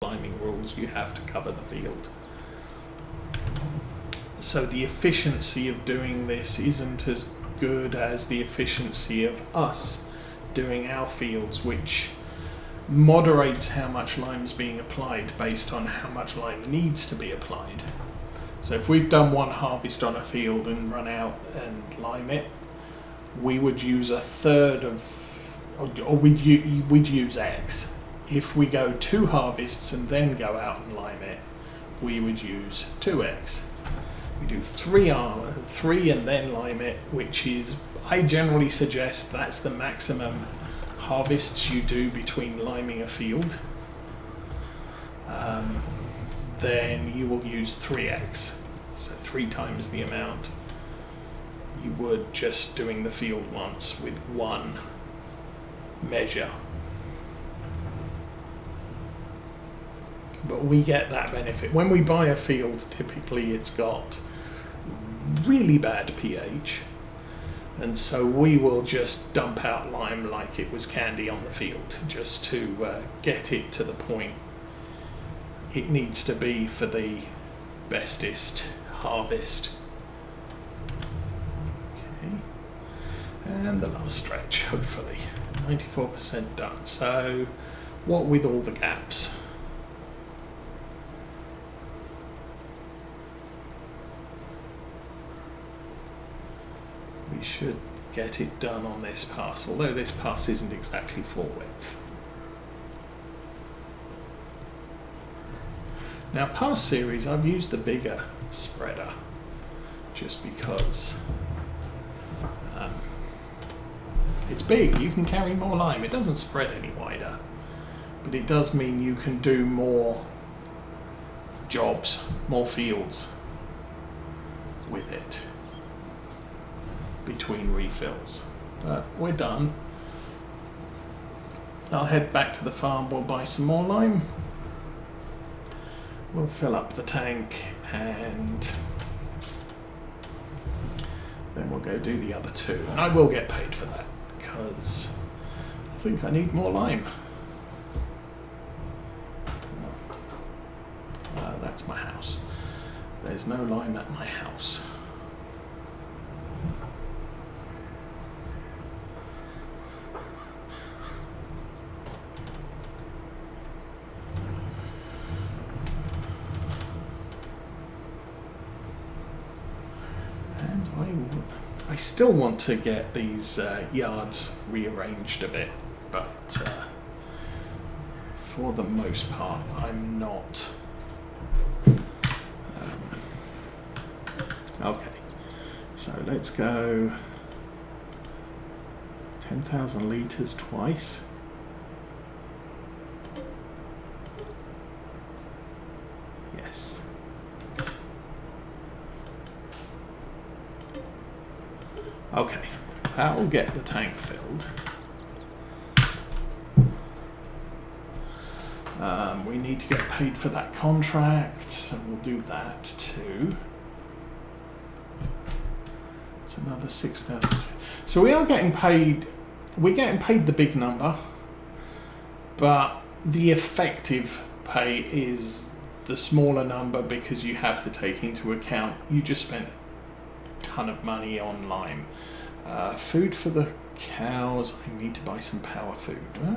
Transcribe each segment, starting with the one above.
liming rules, you have to cover the field. So the efficiency of doing this isn't as good as the efficiency of us doing our fields, which moderates how much lime is being applied based on how much lime needs to be applied. So if we've done one harvest on a field and run out and lime it, we would use a third of, or we'd use X. If we go 2 harvests and then go out and lime it, we would use 2X. We do 3 and then lime it, which is, I generally suggest that's the maximum harvests you do between liming a field. Then you will use 3X, so 3 times the amount you would just doing the field once with one measure. But we get that benefit. When we buy a field, typically it's got really bad pH, and so we will just dump out lime like it was candy on the field, just to get it to the point it needs to be for the bestest harvest. Okay, and the last stretch, hopefully. 94% done. So what with all the gaps? We should get it done on this pass, although this pass isn't exactly full width. Now, past series I've used the bigger spreader just because it's big, you can carry more lime. It doesn't spread any wider, but it does mean you can do more jobs, more fields with it between refills. But we're done. I'll head back to the farm, we'll buy some more lime. We'll fill up the tank and then we'll go do the other 2. And I will get paid for that because I think I need more lime. That's my house. There's no lime at my house. I still want to get these yards rearranged a bit, but for the most part I'm not. Okay, so let's go 10,000 litres twice. Yes. Okay, that'll get the tank filled. We need to get paid for that contract, so we'll do that too. It's another 6,000. So we are getting paid, we're getting paid the big number, but the effective pay is the smaller number because you have to take into account you just spent a ton of money on lime. Food for the cows, I need to buy some power food. Huh?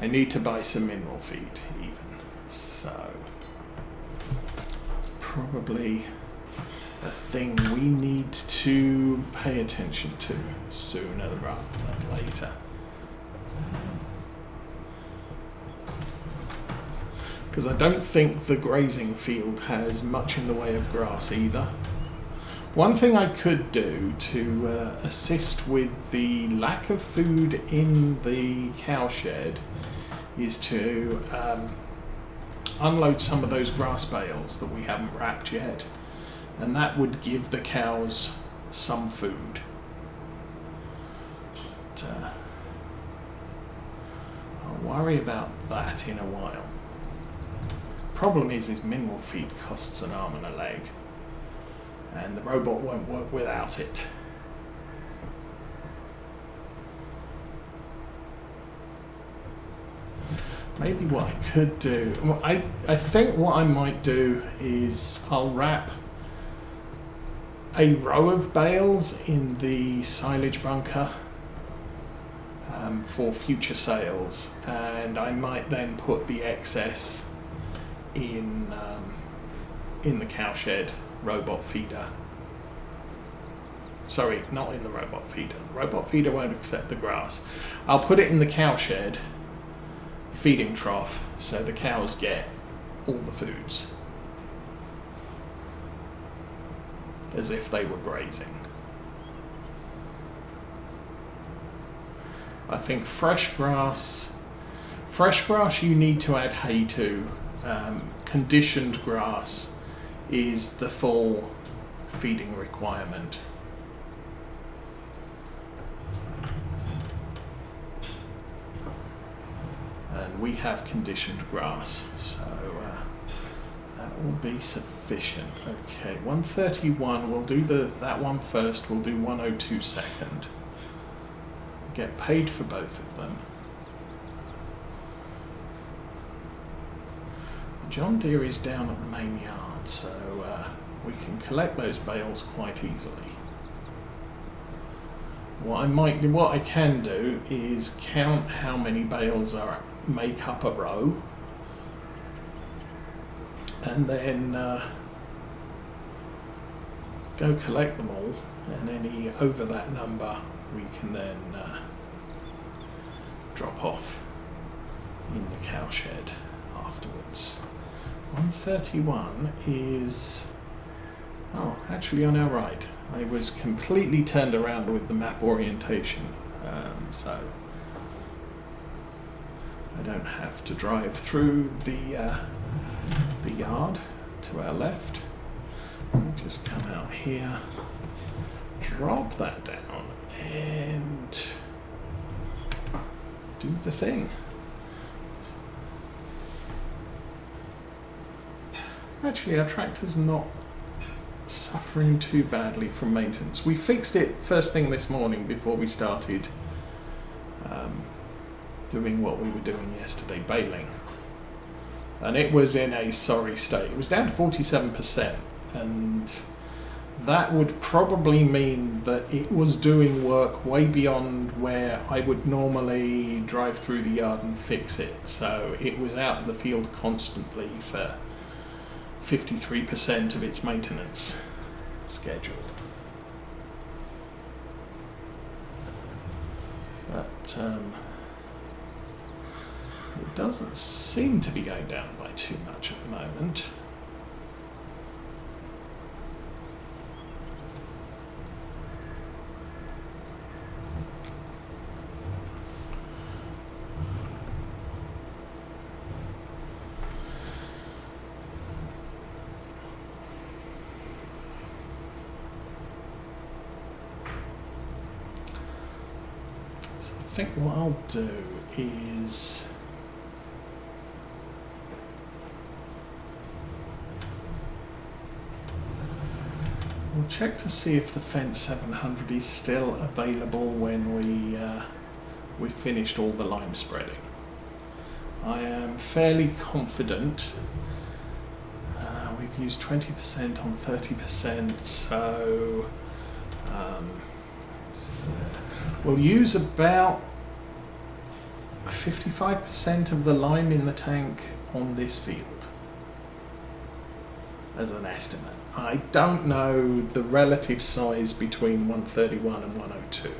I need to buy some mineral feed even. So it's probably a thing we need to pay attention to sooner rather than later. Because I don't think the grazing field has much in the way of grass either. One thing I could do to assist with the lack of food in the cow shed is to unload some of those grass bales that we haven't wrapped yet, and that would give the cows some food. But, I'll worry about that in a while. Problem is mineral feed costs an arm and a leg, and the robot won't work without it. maybe what I could do, well, I think what I might do is I'll wrap a row of bales in the silage bunker for future sales, and I might then put the excess in the cowshed robot feeder. Sorry, not in the robot feeder. The robot feeder won't accept the grass. I'll put it in the cowshed feeding trough so the cows get all the foods as if they were grazing. I think fresh grass you need to add hay to. Conditioned grass is the full feeding requirement. And we have conditioned grass, so that will be sufficient. Okay, 131, we'll do that one first, we'll do 102 second. Get paid for both of them. John Deere is down at the main yard, so we can collect those bales quite easily. What I can do is count how many bales make up a row, and then go collect them all, and any over that number we can then drop off in the cowshed afterwards. 131 is, oh, actually on our right. I was completely turned around with the map orientation, so I don't have to drive through the yard to our left. We'll just come out here, drop that down, and do the thing. Actually, our tractor's not suffering too badly from maintenance. We fixed it first thing this morning before we started doing what we were doing yesterday, baling. And it was in a sorry state. It was down to 47%, and that would probably mean that it was doing work way beyond where I would normally drive through the yard and fix it. So it was out in the field constantly for 53% of its maintenance schedule. But it doesn't seem to be going down by too much at the moment. I think what I'll do is we'll check to see if the Fence 700 is still available when we've finished all the lime spreading. I am fairly confident. We've used 20% on 30%, so we'll use about 55% of the lime in the tank on this field as an estimate. I don't know the relative size between 131 and 102.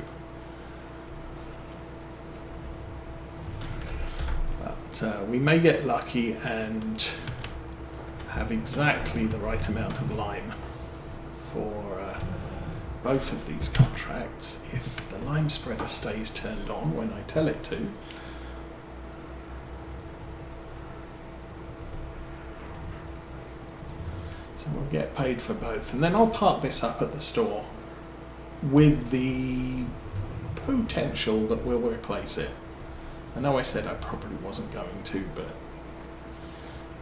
But we may get lucky and have exactly the right amount of lime for both of these contracts if the lime spreader stays turned on when I tell it to. So we'll get paid for both, and then I'll park this up at the store with the potential that we'll replace it. I know I said I probably wasn't going to, but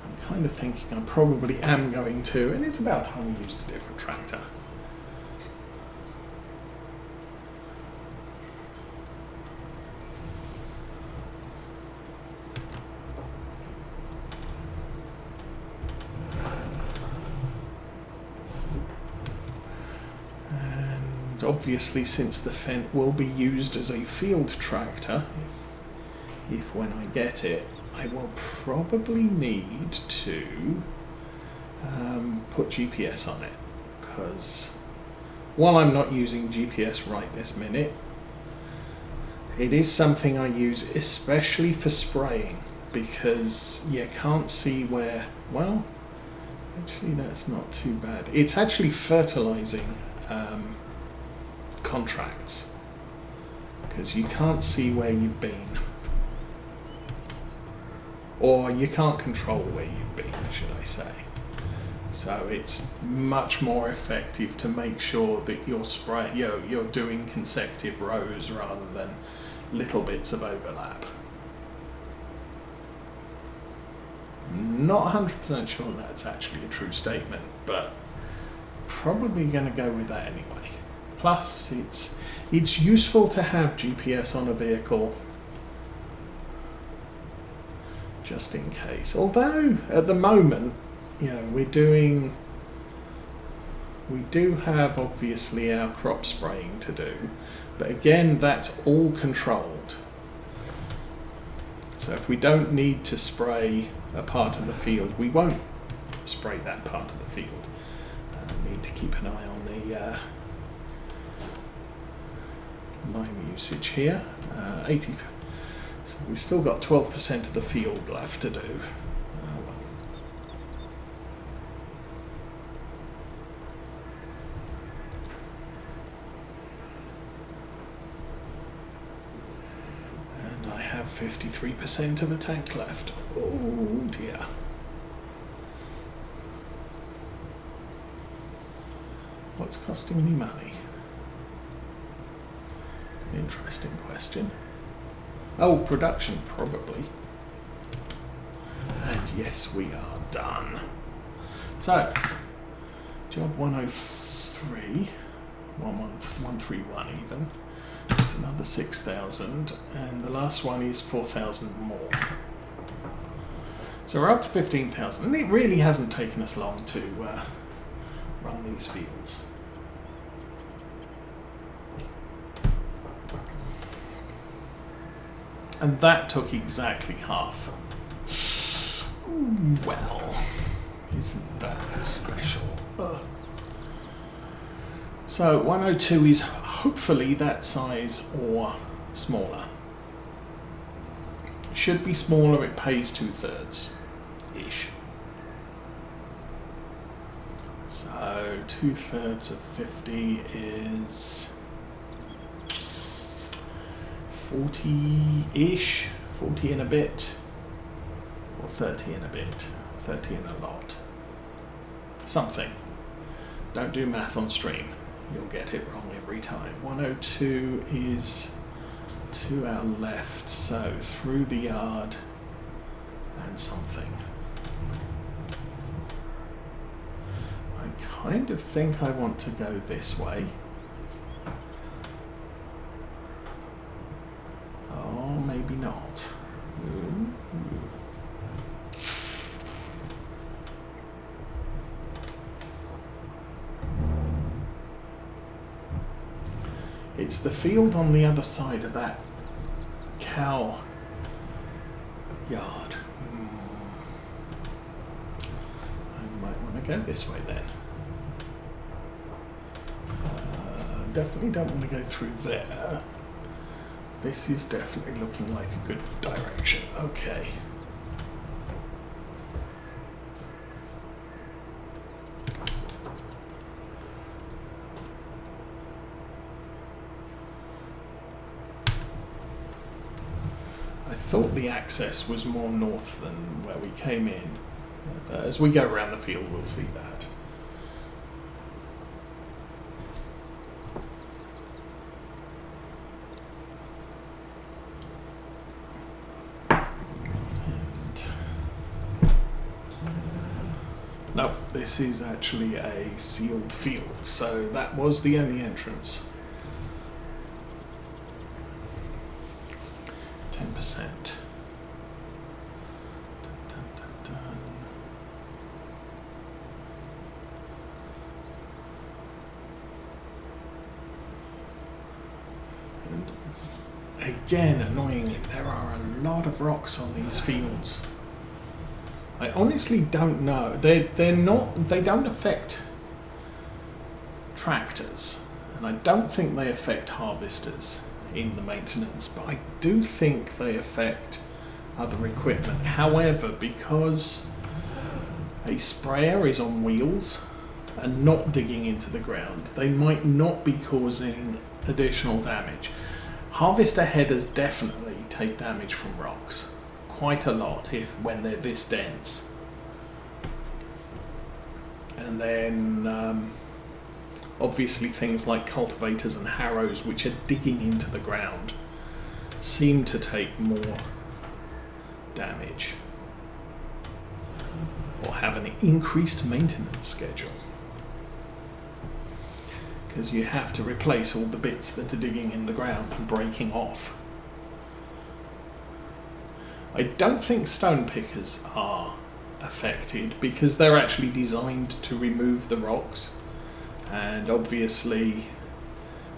I'm kind of thinking I probably am going to, and it's about time we used a different tractor. obviously, since the Fent will be used as a field tractor, if when I get it, I will probably need to put GPS on it, because while I'm not using GPS right this minute, it is something I use especially for spraying, because you can't see where, well, actually that's not too bad. It's actually fertilizing contracts, because you can't see where you've been, or you can't control where you've been, should I say. So it's much more effective to make sure that you're doing consecutive rows rather than little bits of overlap. Not 100% sure that's actually a true statement, but probably going to go with that anyway. Plus, it's useful to have GPS on a vehicle just in case. Although at the moment, we do have obviously our crop spraying to do, but again, that's all controlled. So if we don't need to spray a part of the field, we won't spray that part of the field. We need to keep an eye on the lime usage here. 80. So we've still got 12% of the field left to do. Oh well. And I have 53% of a tank left. Oh dear. What's costing me money? It's an interesting question. Oh, production, probably. And yes, we are done. So, job 103, 131 even. It's another 6,000, and the last one is 4,000 more. So we're up to 15,000, and it really hasn't taken us long to run these fields. And that took exactly half. Well, isn't that special? So 102 is hopefully that size or smaller. Should be smaller, it pays 2/3-ish. So 2/3 of 50 is 40-ish, 40 and a bit, or 30 and a bit, 30 and a lot. Something. Don't do math on stream. You'll get it wrong every time. 102 is to our left, so through the yard and something. I kind of think I want to go this way. Oh, maybe not. Ooh. It's the field on the other side of that cow yard. I might want to go this way then. Definitely don't want to go through there. This is definitely looking like a good direction. Okay. I thought the access was more north than where we came in. As we go around the field, we'll see that. No, this is actually a sealed field, so that was the only entrance. 10%. Dun, dun, dun, dun. again, annoyingly, there are a lot of rocks on these fields. I honestly don't know. They don't affect tractors, and I don't think they affect harvesters in the maintenance, but I do think they affect other equipment. However, because a sprayer is on wheels and not digging into the ground, they might not be causing additional damage. Harvester headers definitely take damage from rocks, quite a lot when they're this dense. And then obviously things like cultivators and harrows, which are digging into the ground, seem to take more damage or have an increased maintenance schedule, because you have to replace all the bits that are digging in the ground and breaking off. I don't think stone pickers are affected because they're actually designed to remove the rocks, and obviously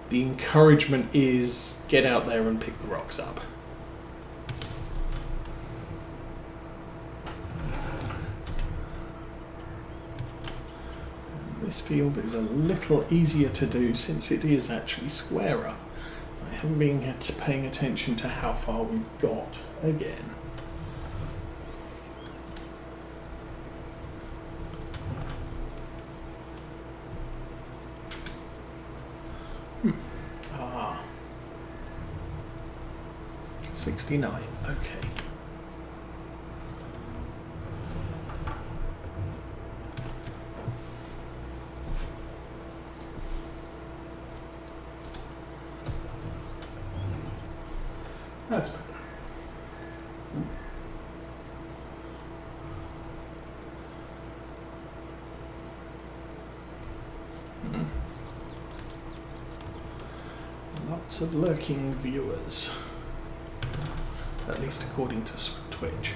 the encouragement is get out there and pick the rocks up. This field is a little easier to do since it is actually squarer. I haven't been paying attention to how far we've got again. Ah. 69, okay. That's better. Lots of lurking viewers, at least according to Twitch.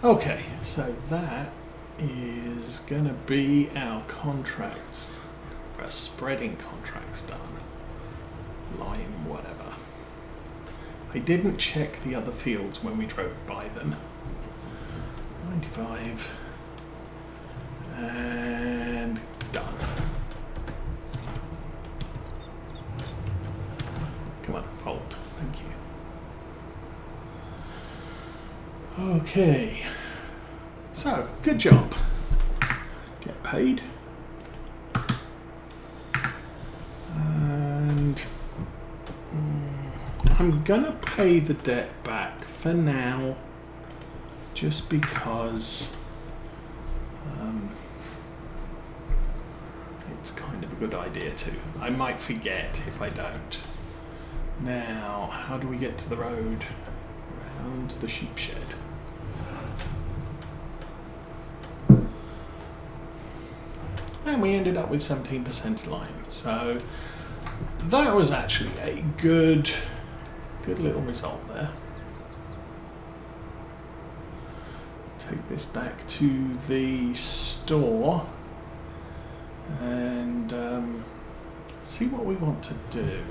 Okay, so that is going to be our contracts, our spreading contracts done. Lime, whatever. I didn't check the other fields when we drove by them. 95 and done. Come on, fold. Thank you. Okay. So, good job. Get paid. And I'm gonna pay the debt back for now, just because it's kind of a good idea to. I might forget if I don't. Now, how do we get to the road? Around the sheep shed. And we ended up with 17% lime. So that was actually a good little result there. Take this back to the store and see what we want to do.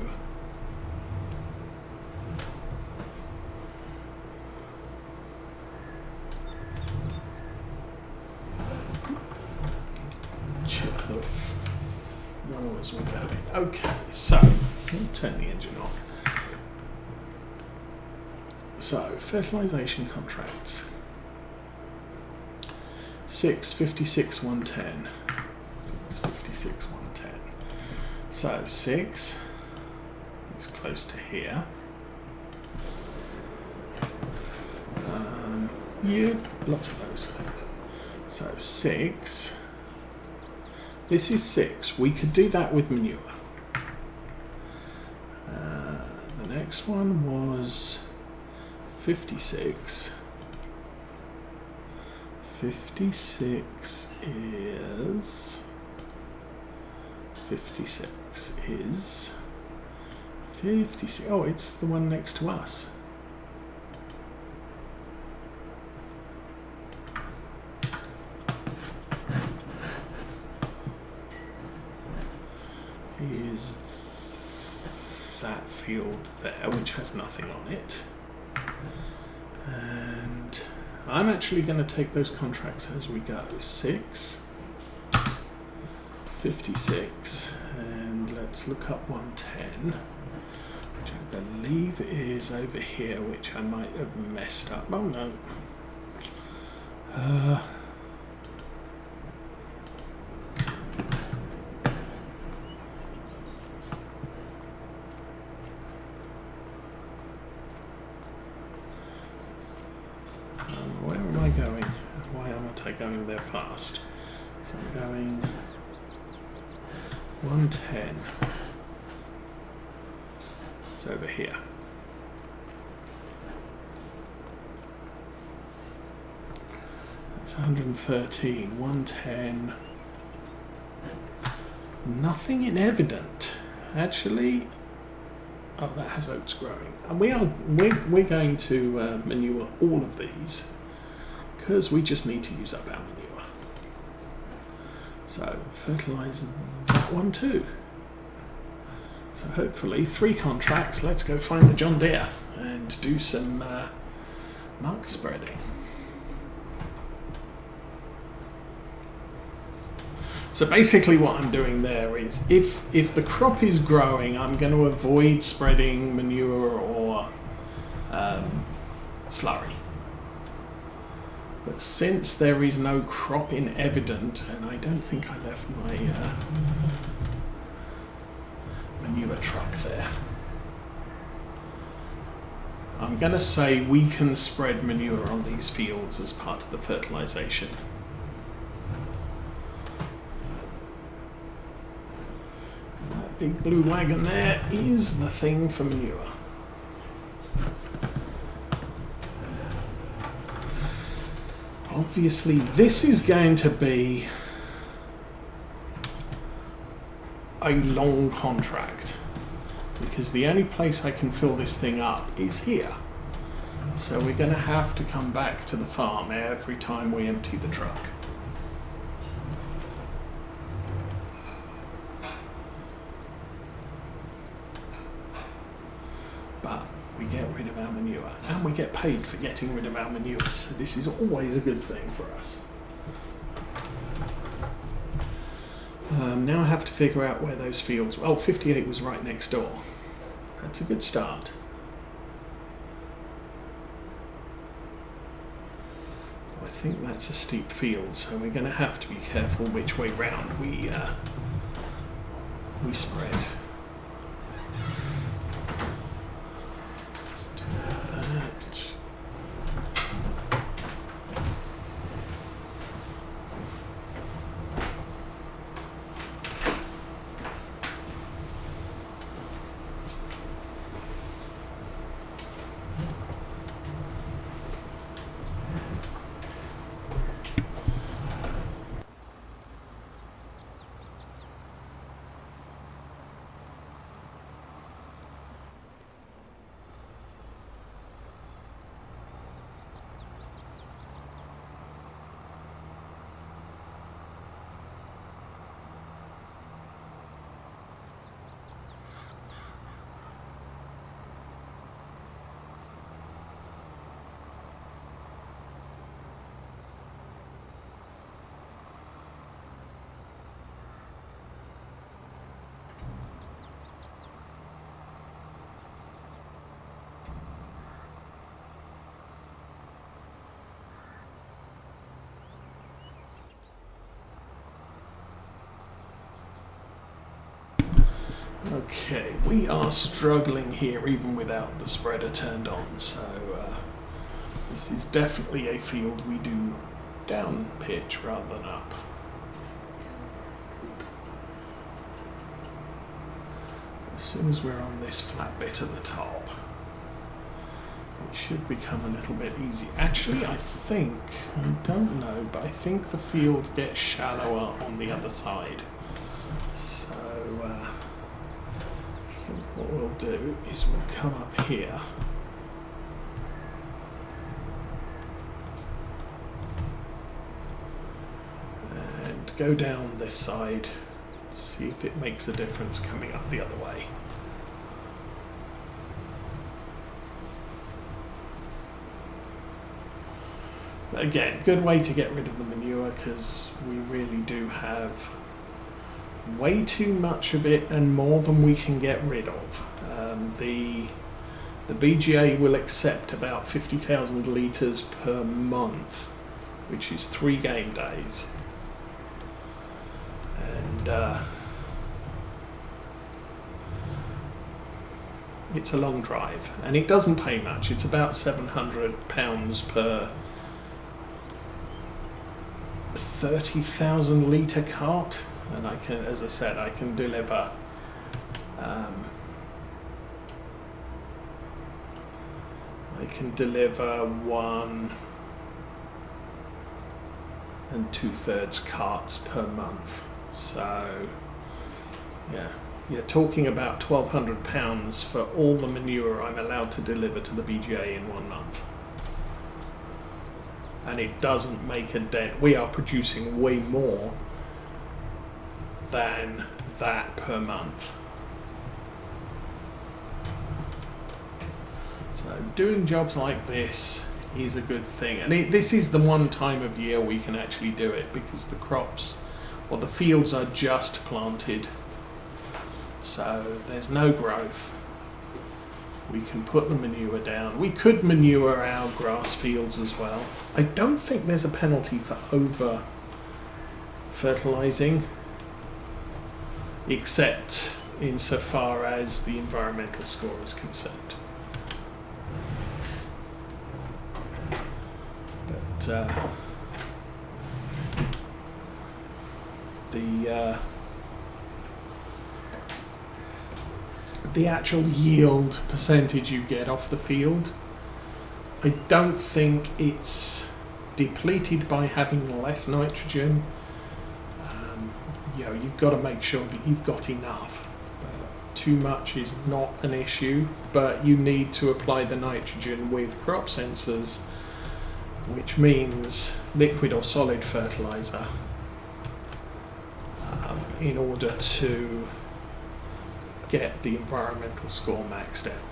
Chip the rollers will go in. Okay, so we'll turn the engine off. So, fertilization contracts. 656 110. 656 110. So 6 is close to here. Yeah, lots of those. So 6. This is 6. We could do that with manure. The next one was 56. 56 is 56. Oh, it's the one next to us. Is field there which has nothing on it. And I'm actually going to take those contracts as we go. 6, 56, and let's look up 110, which I believe is over here, which I might have messed up. Oh no. Where am I going? Why aren't I going there fast? So I'm going 110. It's over here. That's 113, 110. Nothing in evident. Actually, oh, that has oats growing. And we're going to manure all of these because we just need to use up our manure. So fertilise that one too. So hopefully 3 contracts. Let's go find the John Deere and do some mark spreading. So basically what I'm doing there is if the crop is growing, I'm going to avoid spreading manure or slurry. But since there is no crop in evident, and I don't think I left my manure truck there, I'm going to say we can spread manure on these fields as part of the fertilization. That big blue wagon there is the thing for manure. Obviously this is going to be a long contract because the only place I can fill this thing up is here. So we're going to have to come back to the farm every time we empty the truck. But we get rid of our manure and we get paid for getting rid of our manure, so this is always a good thing for us. Now I have to figure out where those fields, well, 58 was right next door. That's a good start. I think that's a steep field, so we're going to have to be careful which way round we spread. Let's do that. Okay, we are struggling here even without the spreader turned on, so this is definitely a field we do down pitch rather than up. As soon as we're on this flat bit at the top, it should become a little bit easy. Actually, I don't know, but I think the field gets shallower on the other side. So I think what we'll do is we'll come up here. And go down this side, see if it makes a difference coming up the other way. But again, good way to get rid of the manure, because we really do have way too much of it and more than we can get rid of. The BGA will accept about 50,000 litres per month, which is 3 game days. And it's a long drive, and it doesn't pay much. It's about £700 per 30,000 litre cart, and I can, as I said, I can deliver I can deliver 1 2/3 carts per month. So yeah, you're talking about £1,200 for all the manure I'm allowed to deliver to the BGA in 1 month. And it doesn't make a dent. We are producing way more than that per month. So doing jobs like this is a good thing. And this is the one time of year we can actually do it, because the crops or the fields are just planted. So there's no growth. We can put the manure down. We could manure our grass fields as well. I don't think there's a penalty for over fertilizing, except insofar as the environmental score is concerned. But the actual yield percentage you get off the field, I don't think it's depleted by having less nitrogen. You've got to make sure that you've got enough. Too much is not an issue, but you need to apply the nitrogen with crop sensors, which means liquid or solid fertilizer, in order to get the environmental score maxed out.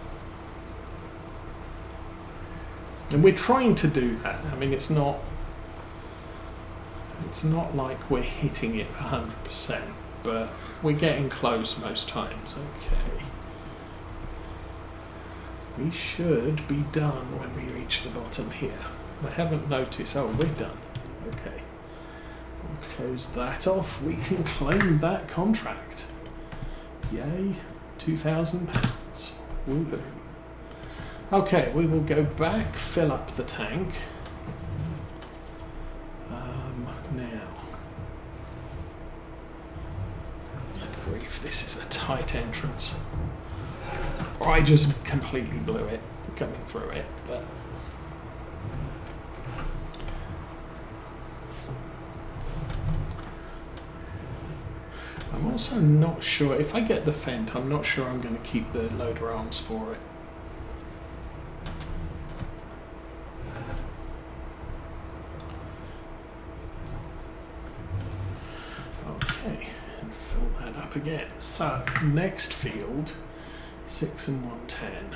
And we're trying to do that. I mean, it's not like we're hitting it 100%, but we're getting close most times. Okay. We should be done when we reach the bottom here. I haven't noticed. Oh, we're done. Okay. We'll close that off. We can claim that contract. Yay. £2,000. Woohoo. Okay, we will go back, fill up the tank. Now. Good grief, this is a tight entrance. Or I just completely blew it coming through it, but I'm also not sure, if I get the Fendt, I'm not sure I'm going to keep the loader arms for it. Okay, and fill that up again. So, next field, 6 and 110.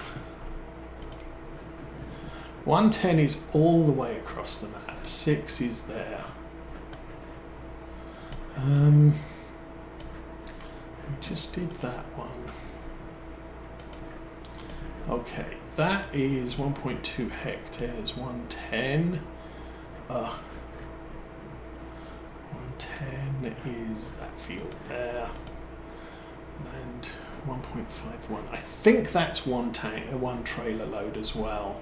110 is all the way across the map. 6 is there. We just did that one. Okay, that is 1.2 hectares. 110. 110 is that field there. And 1.51. I think that's one trailer load as well.